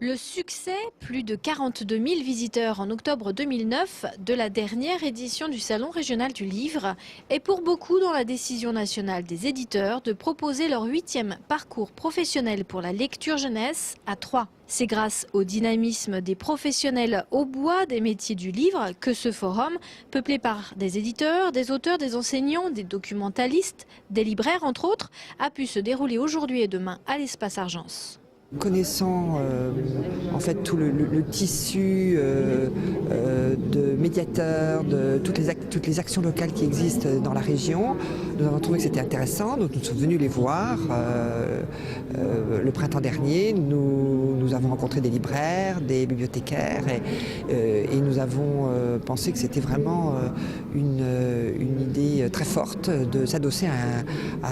Le succès, plus de 42 000 visiteurs en octobre 2009 de la dernière édition du Salon régional du livre, est pour beaucoup dans la décision nationale des éditeurs de proposer leur 8e parcours professionnel pour la lecture jeunesse à Troyes. C'est grâce au dynamisme des professionnels au bois des métiers du livre que ce forum, peuplé par des éditeurs, des auteurs, des enseignants, des documentalistes, des libraires entre autres, a pu se dérouler aujourd'hui et demain à l'Espace Argence. Connaissant en fait tout le tissu de médiateurs, de toutes les actions locales qui existent dans la région, nous avons trouvé que c'était intéressant, donc nous sommes venus les voir. Le printemps dernier, nous avons rencontré des libraires, des bibliothécaires et nous avons pensé que c'était vraiment une idée très forte de s'adosser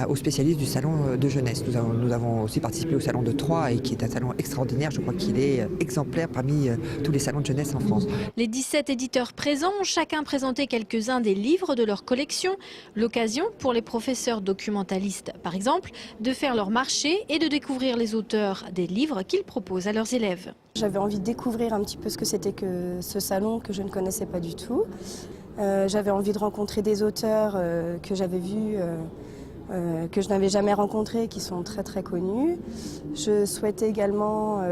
aux spécialistes du salon de jeunesse. Nous avons aussi participé au salon de Troyes qui est un salon extraordinaire. Je crois qu'il est exemplaire parmi tous les salons de jeunesse en France. Les 17 éditeurs présents ont chacun présenté quelques-uns des livres de leur collection. L'occasion pour les professeurs documentalistes, par exemple, de faire leur marché et de découvrir les auteurs des livres qu'ils proposent à leurs élèves. J'avais envie de découvrir un petit peu ce que c'était que ce salon que je ne connaissais pas du tout. J'avais envie de rencontrer des auteurs que j'avais vus que je n'avais jamais rencontrés, qui sont très très connus. Je souhaitais également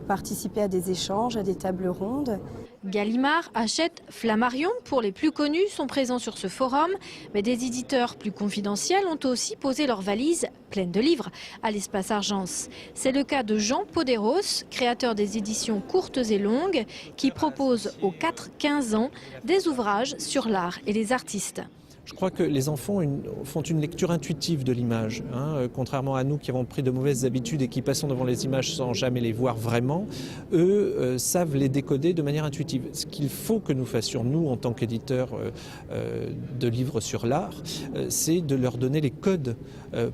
participer à des échanges, à des tables rondes. Gallimard, Hachette, Flammarion, pour les plus connus, sont présents sur ce forum, mais des éditeurs plus confidentiels ont aussi posé leurs valises pleines de livres à l'Espace Argence. C'est le cas de Jean Poderos, créateur des éditions courtes et longues, qui propose aux 4-15 ans des ouvrages sur l'art et les artistes. Je crois que les enfants font une lecture intuitive de l'image, contrairement à nous qui avons pris de mauvaises habitudes et qui passons devant les images sans jamais les voir vraiment. Eux savent les décoder de manière intuitive. Ce qu'il faut que nous fassions, nous, en tant qu'éditeurs de livres sur l'art, c'est de leur donner les codes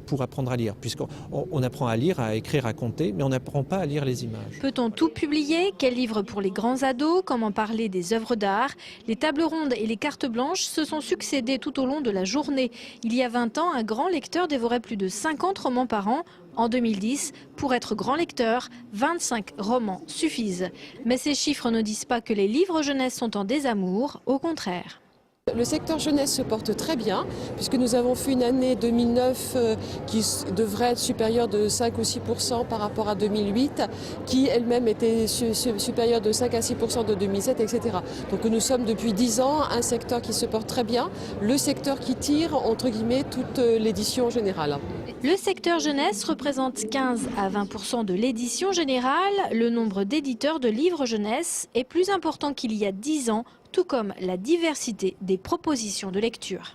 pour apprendre à lire. Puisqu'on apprend à lire, à écrire, à compter, mais on n'apprend pas à lire les images. Peut-on tout publier? Quels livres pour les grands ados? Comment parler des œuvres d'art? Les tables rondes et les cartes blanches se sont succédées tout au long de la journée. Il y a 20 ans, un grand lecteur dévorait plus de 50 romans par an. En 2010, pour être grand lecteur, 25 romans suffisent. Mais ces chiffres ne disent pas que les livres jeunesse sont en désamour, au contraire. Le secteur jeunesse se porte très bien, puisque nous avons fait une année 2009 qui devrait être supérieure de 5 ou 6% par rapport à 2008, qui elle-même était supérieure de 5 à 6% de 2007, etc. Donc nous sommes depuis 10 ans un secteur qui se porte très bien, le secteur qui tire, entre guillemets, toute l'édition générale. Le secteur jeunesse représente 15 à 20% de l'édition générale. Le nombre d'éditeurs de livres jeunesse est plus important qu'il y a 10 ans, tout comme la diversité des propositions de lecture.